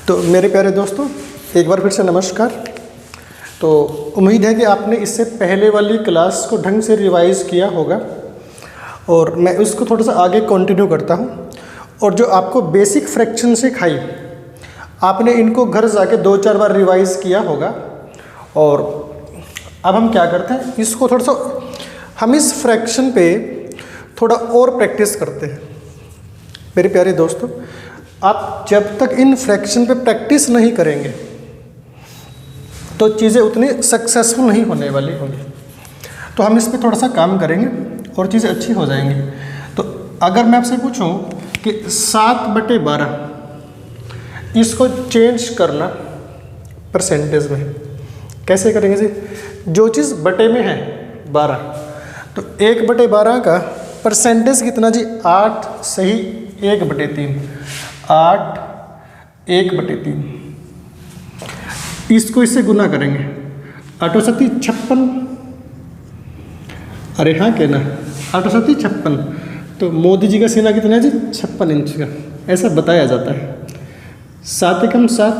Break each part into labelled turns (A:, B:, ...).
A: तो मेरे प्यारे दोस्तों, एक बार फिर से नमस्कार। तो उम्मीद है कि आपने इससे पहले वाली क्लास को ढंग से रिवाइज़ किया होगा और मैं उसको थोड़ा सा आगे कंटिन्यू करता हूँ। और जो आपको बेसिक फ्रैक्शन सिखाई, आपने इनको घर जाके 2-4 बार रिवाइज़ किया होगा। और अब हम क्या करते हैं, इसको थोड़ा सा हम इस फ्रैक्शन पे थोड़ा और प्रैक्टिस करते हैं। मेरे प्यारे दोस्तों, आप जब तक इन फ्रैक्शन पे प्रैक्टिस नहीं करेंगे तो चीज़ें उतनी सक्सेसफुल नहीं होने वाली होंगी। तो हम इस पे थोड़ा सा काम करेंगे और चीज़ें अच्छी हो जाएंगी। तो अगर मैं आपसे पूछूं कि 7/12 इसको चेंज करना परसेंटेज में, कैसे करेंगे जी? जो चीज़ बटे में है 12, तो 1/12 का परसेंटेज कितना जी? 8 सही 1/3, 8 1/3। इसको इससे गुना करेंगे, 8 सती 56। अरे हाँ कहना, 8 सती 56। तो मोदी जी का सीना कितना है जी? 56 इंच का, ऐसा बताया जाता है। 7 एकम 7,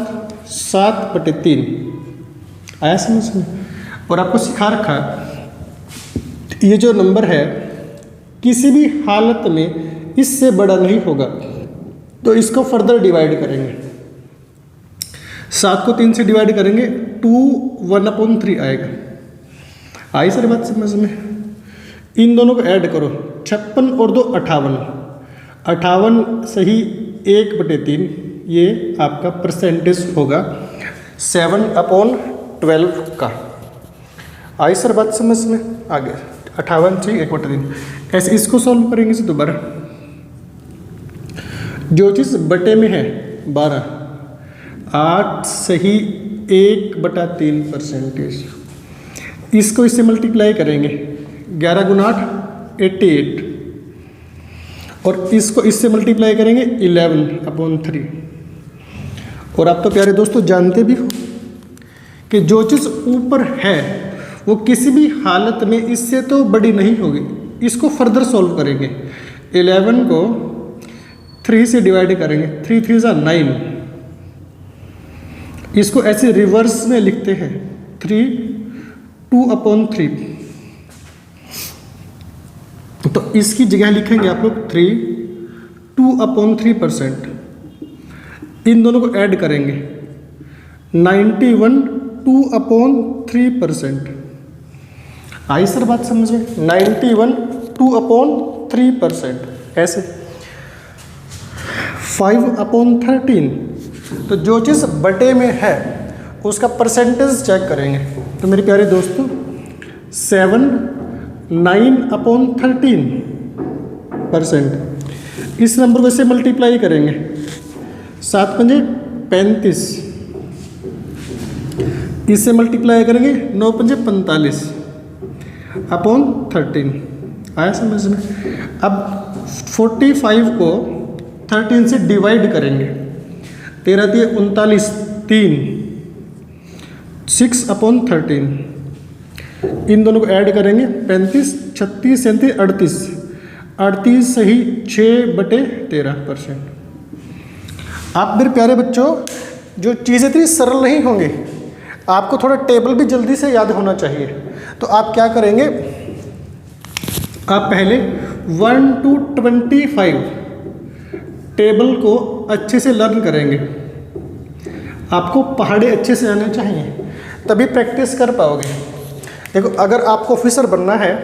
A: 7/3 आया समझ में? और आपको सिखा रखा, ये जो नंबर है किसी भी हालत में इससे बड़ा नहीं होगा। तो इसको फर्दर डिवाइड करेंगे, 7 को 3 से डिवाइड करेंगे, 2 1/3 आएगा। आई सर बात समझ में? इन दोनों को ऐड करो, 56 और 2 58, 58 सही 1/3। ये आपका परसेंटेज होगा 7/12 का। आई सर बात समझ में? आगे 58 सही 1/3। ऐसे इसको सॉल्व करेंगे से दोबारा। जो चीज़ बटे में है 12, 8 सही 1/3 परसेंटेज। इसको इससे मल्टीप्लाई करेंगे, 11 × 8 88। और इसको इससे मल्टीप्लाई करेंगे 11/3। और आप तो प्यारे दोस्तों जानते भी हो कि जो चीज़ ऊपर है वो किसी भी हालत में इससे तो बड़ी नहीं होगी। इसको फर्दर सॉल्व करेंगे, 11 को 3 से डिवाइड करेंगे, 3 3 = 9। इसको ऐसे रिवर्स में लिखते हैं, 3 2/3। तो इसकी जगह लिखेंगे आप लोग 3 2/3%। इन दोनों को ऐड करेंगे, 91 2/3%। आई सर बात समझ में? 91 2/3%। ऐसे 5/13। तो जो चीज़ बटे में है उसका परसेंटेज चेक करेंगे। तो मेरे प्यारे दोस्तों, 7 9/13%। इस नंबर को से मल्टीप्लाई करेंगे, 7 × 5 = 35। इससे मल्टीप्लाई करेंगे, 9 × 5 = 45/13। आया समझ में? अब 45 को 13 से डिवाइड करेंगे, 13 × 39 3, 6/13। इन दोनों को ऐड करेंगे, 35 36 37 38, 38 सही 6/13%। आप मेरे प्यारे बच्चों, जो चीज़ें इतनी सरल नहीं होंगी, आपको थोड़ा टेबल भी जल्दी से याद होना चाहिए। तो आप क्या करेंगे, आप पहले 1 to 25 टेबल को अच्छे से लर्न करेंगे। आपको पहाड़े अच्छे से आने चाहिए, तभी प्रैक्टिस कर पाओगे। देखो, अगर आपको ऑफिसर बनना है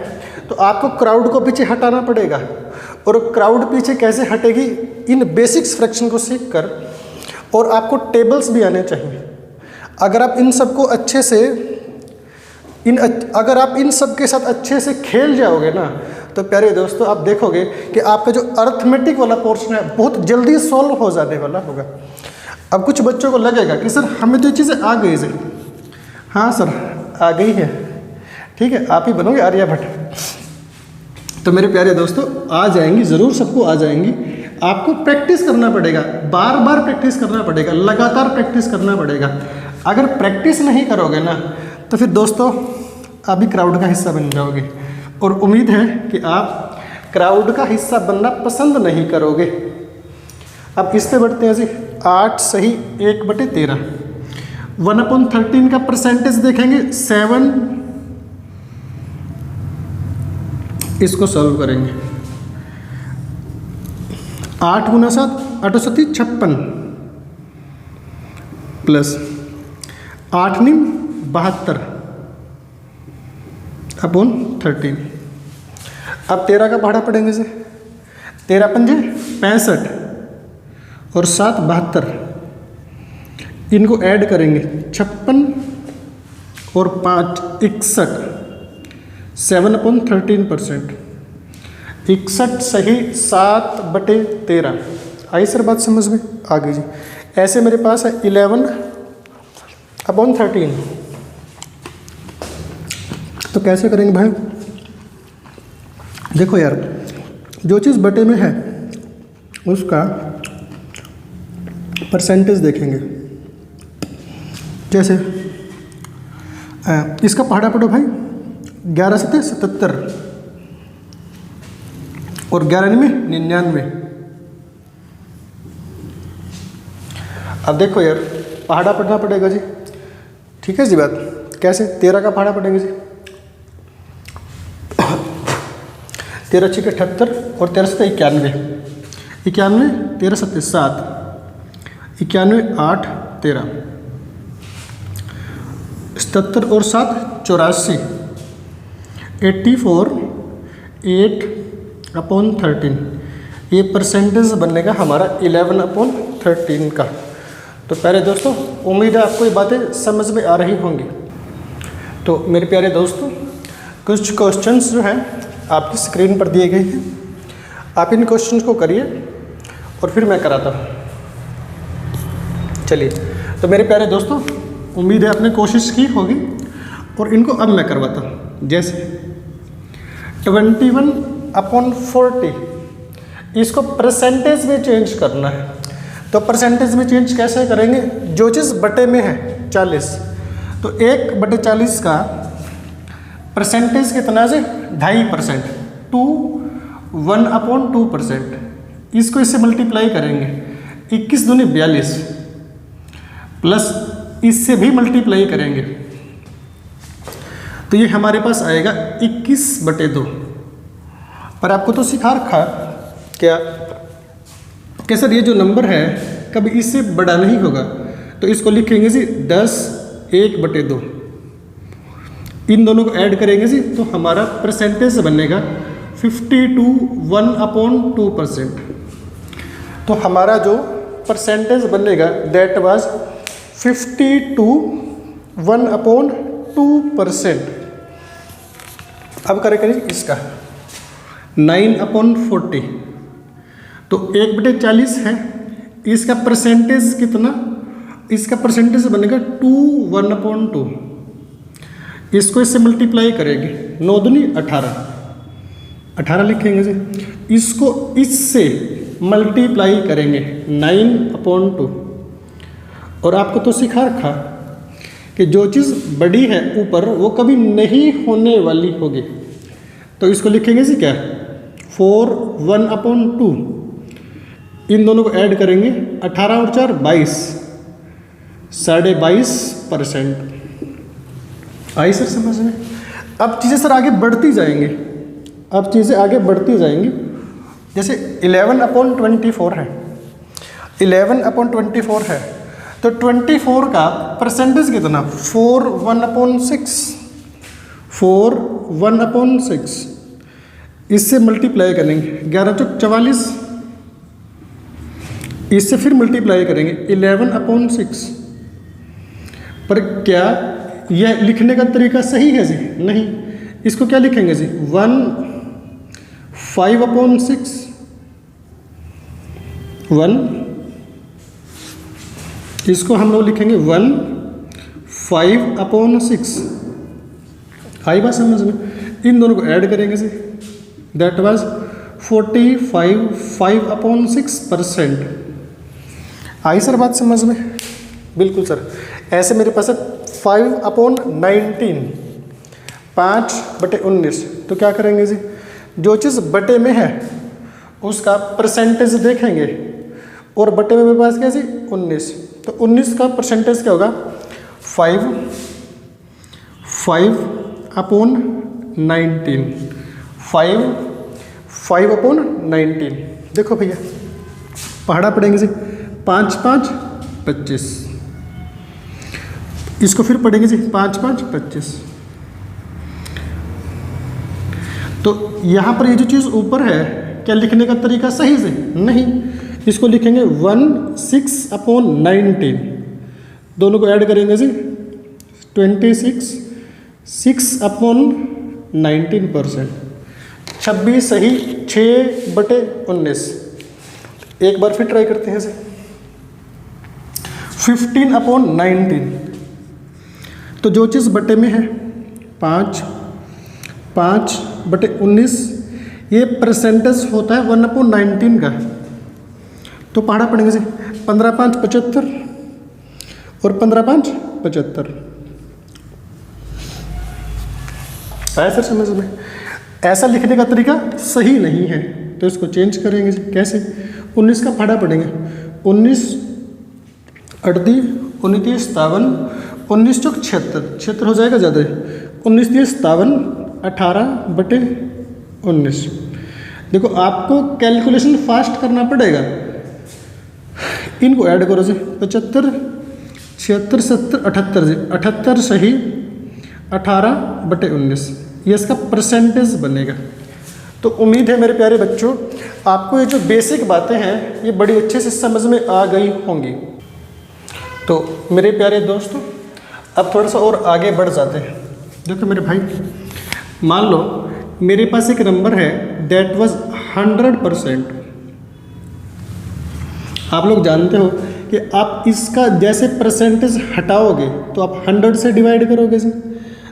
A: तो आपको क्राउड को पीछे हटाना पड़ेगा। और क्राउड पीछे कैसे हटेगी, इन बेसिक्स फ्रैक्शन को सीख कर। और आपको टेबल्स भी आने चाहिए। अगर आप इन सब को अच्छे से अगर आप इन सब के साथ अच्छे से खेल जाओगे ना, तो प्यारे दोस्तों आप देखोगे कि आपका जो अर्थमेटिक वाला पोर्शन है बहुत जल्दी सॉल्व हो जाने वाला होगा। अब कुछ बच्चों को लगेगा कि सर हमें तो ये चीज़ें आ गई सर। हाँ सर आ गई है, ठीक है, आप ही बनोगे आर्यभट्ट। तो मेरे प्यारे दोस्तों आ जाएंगी, ज़रूर सबको आ जाएंगी। आपको प्रैक्टिस करना पड़ेगा, बार बार प्रैक्टिस करना पड़ेगा, लगातार प्रैक्टिस करना पड़ेगा। अगर प्रैक्टिस नहीं करोगे ना तो फिर दोस्तों आप भी क्राउड का हिस्सा बन जाओगे। और उम्मीद है कि आप क्राउड का हिस्सा बनना पसंद नहीं करोगे। अब इस पे बढ़ते हैं जी, 8 सही 1/13। 1/13 का परसेंटेज देखेंगे 7, इसको सॉल्व करेंगे। 8 गुना 7 8 7 56 प्लस 8 9 72 अपॉन 13। अब 13 का पहाड़ा पड़ेंगे से 13 पंजे 65 और 7 72, इनको ऐड करेंगे 56 और 5 61, 7/13%। 61 सही 7/13। आई सर बात समझ में? आ गई जी। ऐसे मेरे पास है 11/13। तो कैसे करेंगे भाई? देखो यार, जो चीज़ बटे में है उसका परसेंटेज देखेंगे। जैसे इसका पहाड़ा पढ़ो भाई, 11 7 77 और 11 में 99। अब देखो यार, पहाड़ा पढ़ना पड़ेगा जी, ठीक है जी बात। कैसे? 13 का पहाड़ा पढ़ेंगे जी, 13 6 78 और 13 7 91। 91 13 7 7, 91 8 13, 77 और 7 84, 84 8/13। ये परसेंटेज बनेगा हमारा 11/13 का। तो प्यारे दोस्तों, उम्मीद है आपको ये बातें समझ में आ रही होंगी। तो मेरे प्यारे दोस्तों, कुछ क्वेश्चंस जो हैं आपकी स्क्रीन पर दिए गए हैं, आप इन क्वेश्चंस को करिए और फिर मैं कराता हूँ। चलिए, तो मेरे प्यारे दोस्तों, उम्मीद है आपने कोशिश की होगी और इनको अब मैं करवाता हूँ। जैसे 21/40, इसको परसेंटेज में चेंज करना है। तो परसेंटेज में चेंज कैसे करेंगे? जो चीज़ बटे में है 40, तो 1/40 का परसेंटेज कितना से 2.5%, 1/2%। इसको इससे मल्टीप्लाई करेंगे, 21 दूनी 42 प्लस इससे भी मल्टीप्लाई करेंगे, तो ये हमारे पास आएगा 21/2। पर आपको तो सिखा रखा क्या कि सर ये जो नंबर है कभी इससे बड़ा नहीं होगा, तो इसको लिखेंगे जी 10 1/2। इन दोनों को ऐड करेंगे जी, तो हमारा परसेंटेज बनेगा 52 1/2%। तो हमारा जो परसेंटेज बनेगा दैट वाज 52 1/2%। अब करेंगे इसका 9/40, तो 1/40 है, इसका परसेंटेज कितना? इसका परसेंटेज बनेगा 2 1/2। इसको इससे मल्टीप्लाई करेंगे, 9 दूनी 18, 18 लिखेंगे जी। इसको इससे मल्टीप्लाई करेंगे 9/2। और आपको तो सिखा रखा कि जो चीज़ बड़ी है ऊपर वो कभी नहीं होने वाली होगी, तो इसको लिखेंगे जी क्या 4 1/2। इन दोनों को ऐड करेंगे, 18 और 4 22, 22.5%। आई सर समझ में? अब चीज़ें सर आगे बढ़ती जाएंगी, अब चीज़ें आगे बढ़ती जाएंगी। जैसे 11/24 है, 11/24 है, तो 24 का परसेंटेज कितना? 4 1/6, 4 1/6। इससे मल्टीप्लाई करेंगे 11 चौक 44, इससे फिर मल्टीप्लाई करेंगे 11/6। पर क्या यह लिखने का तरीका सही है जी? नहीं। इसको क्या लिखेंगे जी? 1 5/6, 1, इसको हम लोग लिखेंगे 1 5/6। आई बात समझ में? इन दोनों को ऐड करेंगे जी, दैट वाज 45 5/6%। आई सर बात समझ में? बिल्कुल सर। ऐसे मेरे पास है 5/19, 5/19। तो क्या करेंगे जी? जो चीज़ बटे में है उसका परसेंटेज देखेंगे, और बटे में मेरे पास क्या जी 19, तो 19 का परसेंटेज क्या होगा 5/19, 5/19। देखो भैया पहाड़ा पढ़ेंगे जी 5×5 = 25, इसको फिर पढ़ेंगे जी 5×5 = 25। तो यहाँ पर ये जो चीज़ ऊपर है क्या लिखने का तरीका सही से नहीं, इसको लिखेंगे 16/19, दोनों को ऐड करेंगे जी 26, 6/19%, 26 सही 6/19। एक बार फिर ट्राई करते हैं जी 15/19, तो जो चीज़ बटे में है 5/19, ये परसेंटेज होता है 1/19 का। तो पहाड़ा पढ़ेंगे जी 15×5 = 75 और 15×5 = 75। आया सर समझ में? ऐसा लिखने का तरीका सही नहीं है, तो इसको चेंज करेंगे जी। कैसे? 19 का पहाड़ा पढ़ेंगे 19 अड़दी 29 57, 19 × 76 हो जाएगा ज़्यादा, 19 × 57 18/19। देखो आपको कैलकुलेशन फास्ट करना पड़ेगा, इनको ऐड करो जी 75 76 70 78 जी, 78 सही 18/19, ये इसका परसेंटेज बनेगा। तो उम्मीद है मेरे प्यारे बच्चों आपको ये जो बेसिक बातें हैं ये बड़ी अच्छे से समझ में आ गई होंगी। तो मेरे प्यारे दोस्तों अब थोड़ा सा और आगे बढ़ जाते हैं। देखो मेरे भाई, मान लो मेरे पास एक नंबर है दैट वाज 100%। आप लोग जानते हो कि आप इसका जैसे परसेंटेज हटाओगे तो आप 100 से डिवाइड करोगे जी,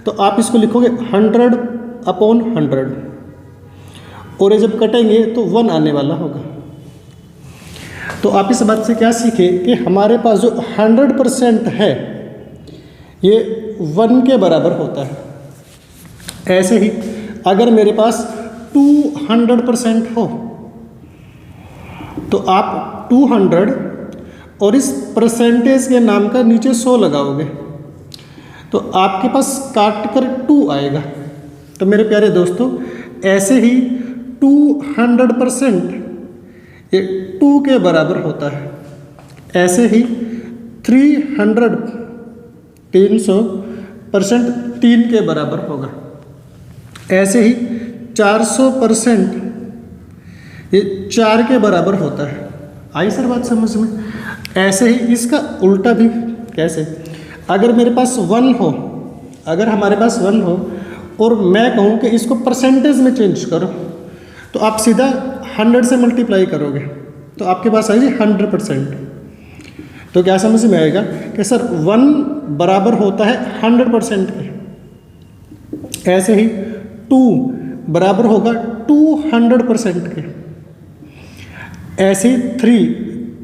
A: तो आप इसको लिखोगे 100/100, और ये जब कटेंगे तो 1 आने वाला होगा। तो आप इस बात से क्या सीखे कि हमारे पास जो 100% है ये 1 के बराबर होता है। ऐसे ही अगर मेरे पास 200% हो तो आप 200 और इस परसेंटेज के नाम का नीचे 100 लगाओगे तो आपके पास काट कर 2 आएगा। तो मेरे प्यारे दोस्तों ऐसे ही 200% ये 2 के बराबर होता है। ऐसे ही 300% 3 के बराबर होगा। ऐसे ही 400% ये 4 के बराबर होता है। आई सर बात समझ में? ऐसे ही इसका उल्टा भी। कैसे? अगर मेरे पास 1 हो, अगर हमारे पास 1 हो और मैं कहूँ कि इसको परसेंटेज में चेंज करो, तो आप सीधा 100 से मल्टीप्लाई करोगे तो आपके पास आएगी 100%। तो क्या समझ में आएगा कि सर 1 बराबर होता है 100% के। ऐसे ही 2 बराबर होगा 200% के। ऐसे ही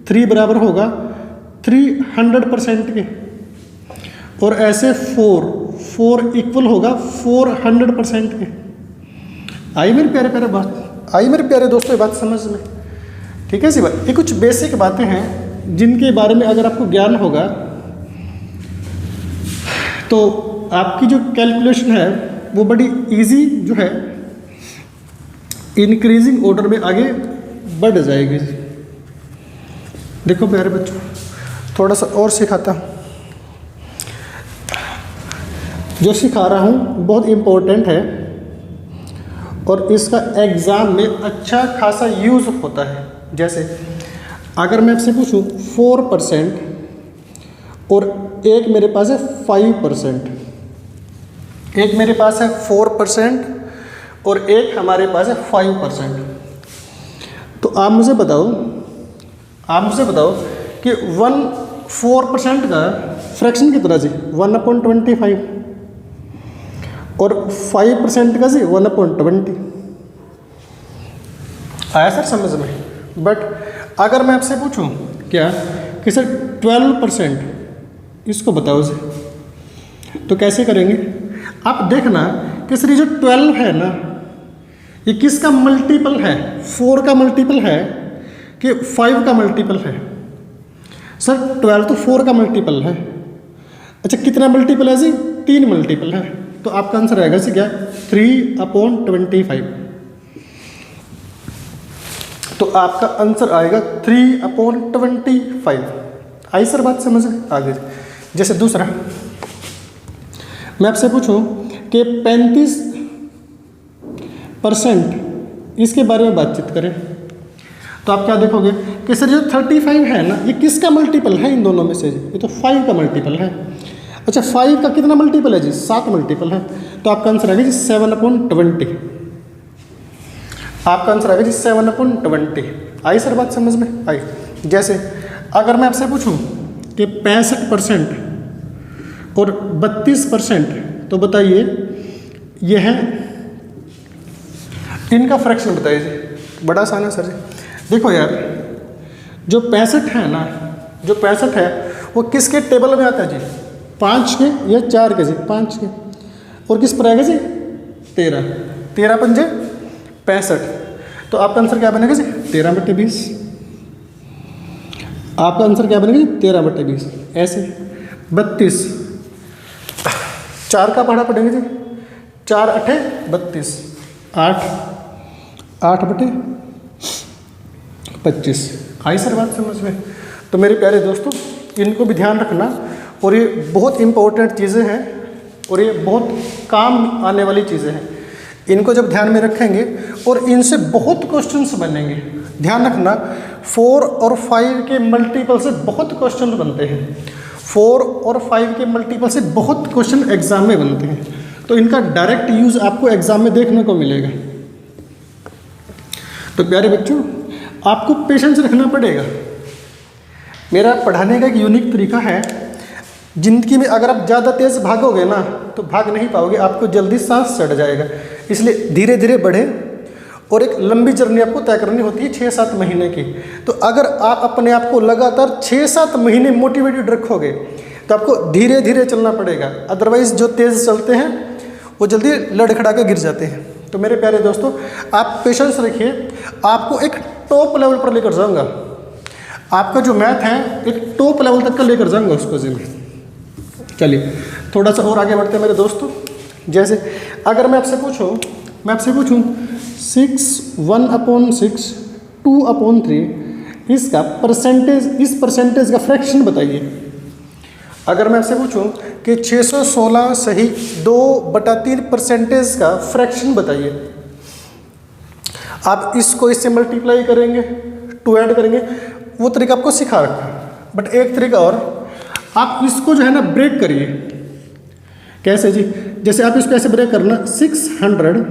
A: 3 बराबर होगा 300% के। और ऐसे 4 इक्वल होगा 400% के। आई मेरे प्यारे दोस्तों ये बात समझ में? ठीक है सी बात। ये कुछ बेसिक बातें हैं जिनके बारे में अगर आपको ज्ञान होगा तो आपकी जो कैलकुलेशन है वो बड़ी इजी जो है इंक्रीजिंग ऑर्डर में आगे बढ़ जाएगी। देखो प्यारे बच्चों थोड़ा सा और सिखाता हूँ। जो सिखा रहा हूँ बहुत इम्पोर्टेंट है और इसका एग्ज़ाम में अच्छा खासा यूज़ होता है। जैसे अगर मैं आपसे पूछूं 4% और एक मेरे पास है 5%, एक मेरे पास है 4% और एक हमारे पास है 5%, तो आप मुझे बताओ कि 4% का फ्रैक्शन कितना जी 1/25 और 5% का जी 1/20। आया सर समझ में? बट अगर मैं आपसे पूछूं क्या कि सर 12% इसको बताओ जी, तो कैसे करेंगे? आप देखना कि सर ये जो 12 है ना ये किसका मल्टीपल है? 4 का मल्टीपल है कि 5 का मल्टीपल है। सर 12 तो 4 का मल्टीपल है। अच्छा कितना मल्टीपल है जी? 3 मल्टीपल है। तो आपका आंसर आएगा जी क्या? 3/25। तो आपका आंसर आएगा 3/25। आई सर बात समझ में? आगे जैसे दूसरा मैं आपसे पूछूं कि 35% इसके बारे में बातचीत करें, तो आप क्या देखोगे कि सर जो 35 है ना, ये किसका मल्टीपल है इन दोनों में से? ये तो 5 का मल्टीपल है। अच्छा 5 का कितना मल्टीपल है जी? 7 मल्टीपल है। तो आपका आंसर आएगा जी 7/20। आपका आंसर आएगा जी 7/20। आई सर बात समझ में? आई। जैसे अगर मैं आपसे पूछूं कि 65% और 32%, तो बताइए यह है, इनका फ्रैक्शन बताइए जी। बड़ा आसान है सर जी। देखो यार, जो 65 है ना, जो 65 है वो किसके टेबल में आता है जी? 5 के या 4 के जी? 5 के। और किस पर आएगा जी? 13। 13 पंजे 65। तो आपका आंसर क्या बनेगा जी? 13/20। आपका आंसर क्या बनेगा जी? 13/20। ऐसे 32 4 का पढ़ा पड़ेंगे जी। 4 8 32, 8/25। आई सर बात समझ में? तो मेरे प्यारे दोस्तों, इनको भी ध्यान रखना, और ये बहुत इम्पोर्टेंट चीज़ें हैं और ये बहुत काम आने वाली चीज़ें हैं। इनको जब ध्यान में रखेंगे और इनसे बहुत क्वेश्चंस बनेंगे। ध्यान रखना 4 और 5 के मल्टीपल से बहुत क्वेश्चन बनते हैं। 4 और 5 के मल्टीपल से बहुत क्वेश्चन एग्जाम में बनते हैं। तो इनका डायरेक्ट यूज़ आपको एग्जाम में देखने को मिलेगा। तो प्यारे बच्चों, आपको पेशेंस रखना पड़ेगा। मेरा पढ़ाने का एक यूनिक तरीका है। ज़िंदगी में अगर आप ज़्यादा तेज़ भागोगे ना तो भाग नहीं पाओगे, आपको जल्दी सांस चढ़ जाएगा। इसलिए धीरे धीरे बढ़े, और एक लंबी जर्नी आपको तय करनी होती है 6-7 महीने की। तो अगर आप अपने आप को लगातार 6-7 महीने मोटिवेटेड रखोगे तो आपको धीरे धीरे चलना पड़ेगा। अदरवाइज़ जो तेज़ चलते हैं वो जल्दी लड़खड़ा के गिर जाते हैं। तो मेरे प्यारे दोस्तों, आप पेशेंस रखिए, आपको एक टॉप लेवल पर लेकर जाऊंगा। आपका जो मैथ है एक टॉप लेवल तक का लेकर जाऊंगा उसको जी मैं। चलिए थोड़ा सा और आगे बढ़ते हैं मेरे दोस्तों। जैसे अगर मैं आपसे पूछूं 6 1/6 2/3 इसका परसेंटेज, इस परसेंटेज का फ्रैक्शन बताइए। अगर मैं आपसे पूछूं कि 616 सही 2/3 परसेंटेज का फ्रैक्शन बताइए। आप इसको इससे मल्टीप्लाई करेंगे, 2 ऐड करेंगे, वो तरीका आपको सिखा रखा। बट एक तरीका और, आप इसको जो है ना ब्रेक करिए। कैसे जी? जैसे आप इसको ऐसे ब्रेक करना, 600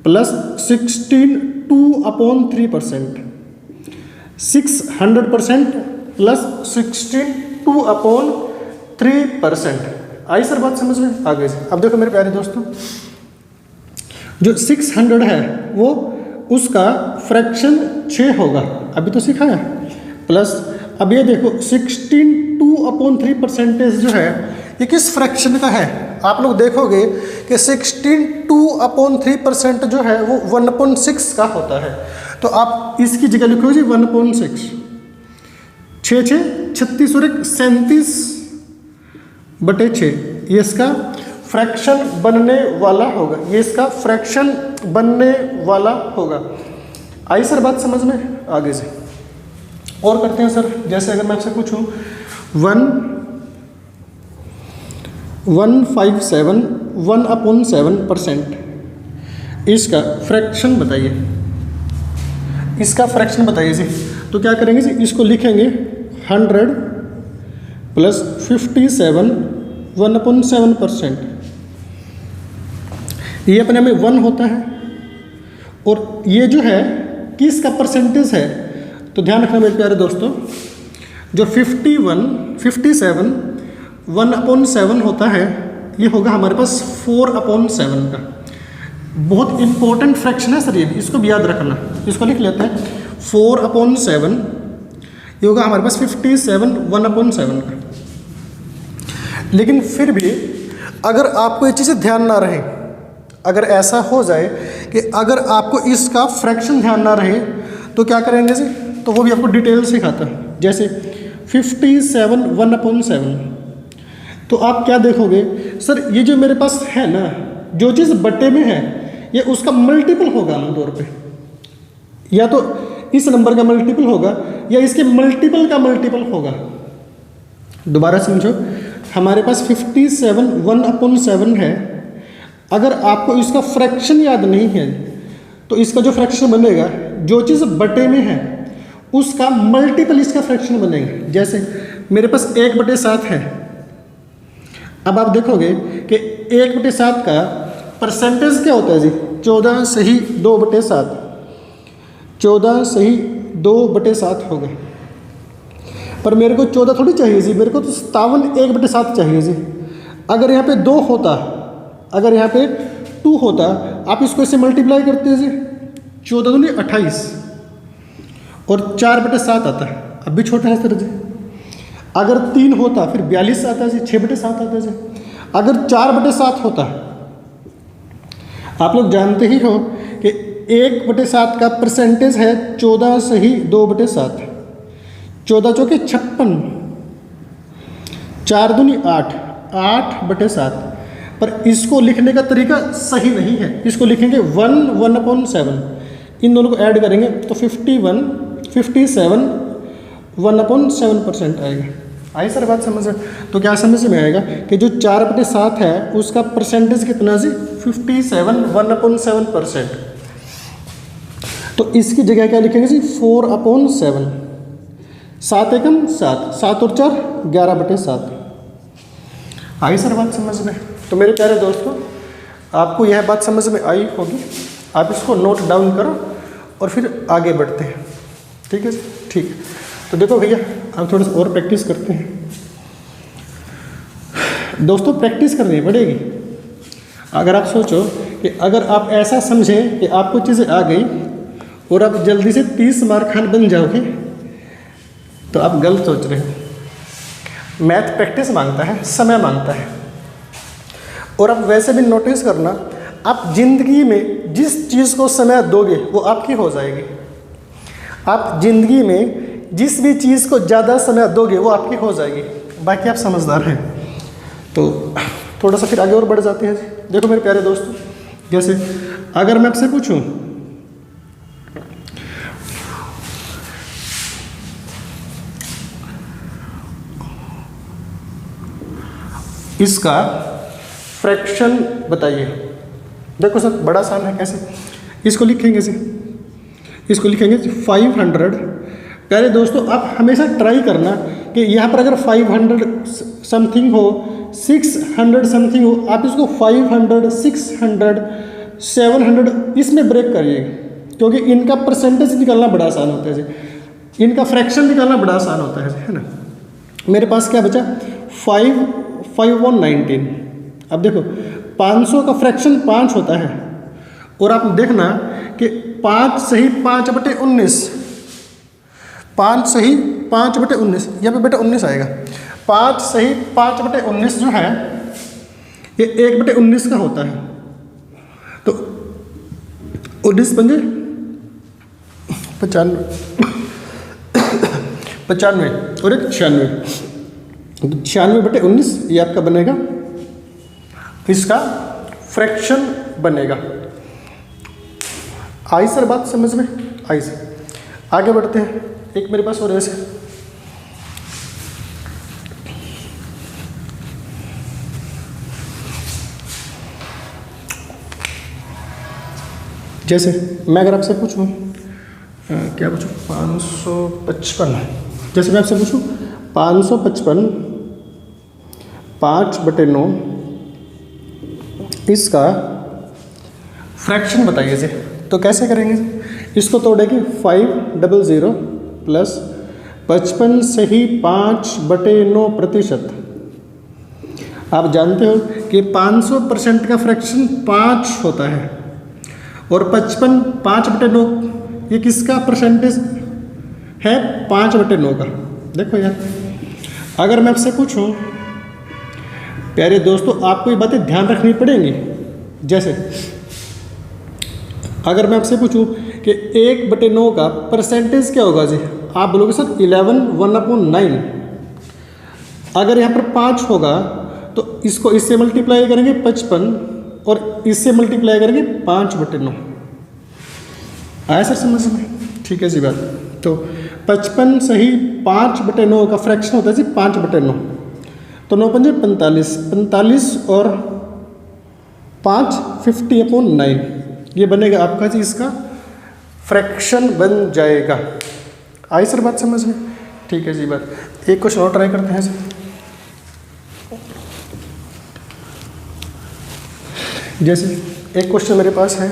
A: प्लस 16 2/3%, 600% प्लस 16 2/3%। आई सर बात समझ में? आगे से अब देखो मेरे प्यारे दोस्तों, जो 600 है वो उसका फ्रैक्शन 6 होगा, अभी तो सिखाया। प्लस अब ये देखो 16 2/3% जो है ये किस फ्रैक्शन का है? आप लोग देखोगे कि 16 2/3% जो है वो 1/6 का होता है। तो आप इसकी जगह लिखो जी 1/6। 6 6 36 और 37/6 ये इसका फ्रैक्शन बनने वाला होगा। ये इसका फ्रैक्शन बनने वाला होगा। आई सर बात समझ में? आगे से और करते हैं सर। जैसे अगर मैं आपसे पूछूं 157 1/7% इसका फ्रैक्शन बताइए। इसका फ्रैक्शन बताइए जी। तो क्या करेंगे जी? इसको लिखेंगे 100 प्लस 57 1/7%। ये अपने में 1 होता है, और ये जो है किसका परसेंटेज है? तो ध्यान रखना मेरे प्यारे दोस्तों, जो 57 1/7 होता है ये होगा हमारे पास 4/7 का। बहुत इंपॉर्टेंट फ्रैक्शन है सर ये, इसको भी याद रखना। इसको लिख लेते हैं 4/7, ये होगा हमारे पास 57 1/7 का। लेकिन फिर भी अगर आपको ये चीज़ें ध्यान ना रहे, अगर ऐसा हो जाए कि अगर आपको इसका फ्रैक्शन ध्यान ना रहे, तो क्या करेंगे जी? तो वो भी आपको डिटेल सिखाता है। जैसे 57 1/7, तो आप क्या देखोगे, सर ये जो मेरे पास है ना, जो चीज़ बटे में है ये उसका मल्टीपल होगा आमतौर पे, या तो इस नंबर का मल्टीपल होगा या इसके मल्टीपल का मल्टीपल होगा। दोबारा समझो, हमारे पास 57 1/7 है। अगर आपको इसका फ्रैक्शन याद नहीं है तो इसका जो फ्रैक्शन बनेगा, जो चीज़ बटे में है उसका मल्टीपल इसका फ्रैक्शन बनेगा। जैसे मेरे पास 1/7 है। अब आप देखोगे कि 1/7 का परसेंटेज क्या होता है जी, 14 सही 2/7, 14 सही 2/7 होगा। पर मेरे को 14 थोड़ी चाहिए जी, मेरे को तो 57 1/7 चाहिए जी। अगर यहाँ पे 2 होता, अगर यहाँ पे 2 होता, आप इसको इससे मल्टीप्लाई करते जी, 14 दूनी 28 और 4/7 आता है, अब भी छोटा है सर जी। अगर 3 होता फिर 42 आता है जी, 6/7 आता है जी। अगर 4/7 होता, आप लोग जानते ही हो कि 1/7 का परसेंटेज है 14 सही 2/7, 14 चौके 56, 4 दूनी 8, 8/7। पर इसको लिखने का तरीका सही नहीं है, इसको लिखेंगे 1/7, इन दोनों को ऐड करेंगे तो 57 1/7% आएगा। आई सर बात समझ? तो क्या समझ में आएगा कि जो 4/7 है उसका परसेंटेज कितना जी, 57 1/7%। तो इसकी जगह क्या लिखेंगे जी, 4/7, 7 एकम 7, 7 और 4 11/7। आई सर बात समझ में? तो मेरे प्यारे दोस्तों, आपको यह बात समझ में आई होगी। आप इसको नोट डाउन करो और फिर आगे बढ़ते हैं, ठीक है जी? ठीक। तो देखो भैया, हम थोड़ा सा और प्रैक्टिस करते हैं। दोस्तों प्रैक्टिस करनी पड़ेगी। अगर आप सोचो कि अगर आप ऐसा समझें कि आपको चीज़ें आ गई और आप जल्दी से 30 मार्क खान बन जाओगे, तो आप गलत सोच रहे हो। मैथ प्रैक्टिस मांगता है, समय मांगता है। और आप वैसे भी नोटिस करना, आप जिंदगी में जिस चीज़ को समय दोगे वो आपकी हो जाएगी। आप जिंदगी में जिस भी चीज़ को ज़्यादा समय दोगे वो आपकी हो जाएगी। बाकी आप समझदार हैं। तो थोड़ा सा फिर आगे और बढ़ जाते हैं। देखो मेरे प्यारे दोस्तों, जैसे अगर मैं आपसे पूछूं इसका फ्रैक्शन बताइए। देखो सर बड़ा आसान है, कैसे इसको लिखेंगे जी, इसको लिखेंगे 500। प्यारे दोस्तों आप हमेशा ट्राई करना कि यहाँ पर अगर 500 समथिंग हो, 600 समथिंग हो, आप इसको 500 600 700 इसमें ब्रेक करिएगा, क्योंकि इनका परसेंटेज निकालना बड़ा आसान होता है जी, इनका फ्रैक्शन निकालना बड़ा आसान होता है ना। मेरे पास क्या बचा, 5/19। अब देखो 500 का फ्रैक्शन 5 होता है, और आप देखना कि 5 सही 5/19, 5 सही 5/19, यहाँ पे बेटा 19 आएगा। 5 सही 5/19 जो है ये 1/19 का होता है। तो 19 पंजे 95, 95 और 96, 96/19 ये आपका बनेगा, इसका फ्रैक्शन बनेगा। आई सर बात समझ में? आई सर। आगे बढ़ते हैं। एक मेरे पास और ऐसे, जैसे मैं अगर आपसे पूछूं क्या पूछूं, 555। जैसे मैं आपसे पूछूं 555 5/9 इसका फ्रैक्शन बताइए जी। तो कैसे करेंगे, इसको तोड़ेंगे 500 प्लस 55 सही 5/9%। आप जानते हो कि 500% का फ्रैक्शन 5 होता है, और 55 5/9 ये किसका परसेंटेज है, 5/9 का। देखो यार, अगर मैं आपसे पूछूं, प्यारे दोस्तों आपको ये बातें ध्यान रखनी पड़ेंगी। जैसे अगर मैं आपसे पूछूं कि 1/9 का परसेंटेज क्या होगा जी, आप बोलोगे सर 11 1/9, अगर यहाँ पर 5 होगा तो इसको इससे मल्टीप्लाई करेंगे 55 और इससे मल्टीप्लाई करेंगे 5/9। आया सर समझ में? ठीक है जी बात। तो 55 सही 5/9 का फ्रैक्शन होता है जी 5/9, तो 9 पंजे 45, 45 और 5 50/9, ये बनेगा आपका जी इसका फ्रैक्शन बन जाएगा। आई सर बात समझ में? ठीक है जी बात। एक क्वेश्चन और ट्राई करते हैं सर। जैसे एक क्वेश्चन मेरे पास है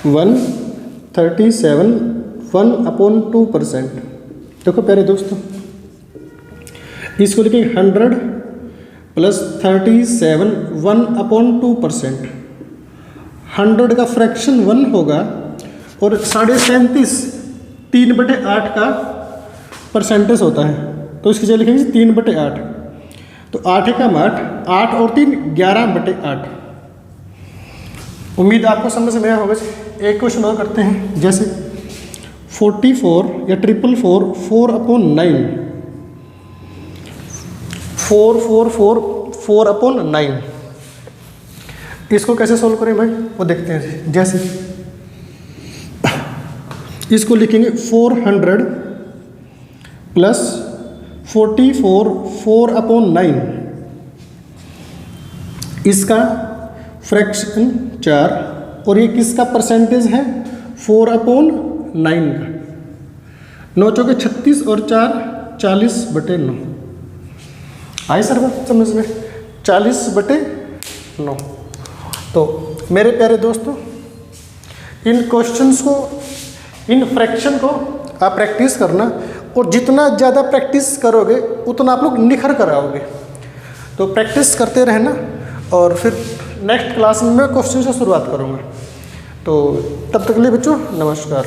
A: 137 1/2%। देखो प्यारे दोस्तों, इसको लिखेंगे 100 + 37 1/2%। 100 का फ्रैक्शन 1 होगा और 37.5 3/8 का परसेंटेज होता है, तो इसकी जगह लिखेंगे 3/8। तो 8 एकम 8, 8 और 3 11/8। उम्मीद आपको समझ में आया होगा। एक क्वेश्चन और करते हैं, जैसे 44 या 444 4/9, 444 4/9, इसको कैसे सोल्व करें भाई वो देखते हैं। जैसे इसको लिखेंगे 400 + 44 4/9, इसका फ्रैक्शन 4 और ये किसका परसेंटेज है 4/9 का। 9 चौके 36 और 4 40/9। आई सर बात समझ में? 40/9। तो मेरे प्यारे दोस्तों, इन क्वेश्चंस को, इन फ्रैक्शन को आप प्रैक्टिस करना, और जितना ज़्यादा प्रैक्टिस करोगे उतना आप लोग निखर कर आओगे। तो प्रैक्टिस करते रहना, और फिर नेक्स्ट क्लास में मैं क्वेश्चन से शुरुआत करूँगा। तो तब तक के लिए बच्चों नमस्कार।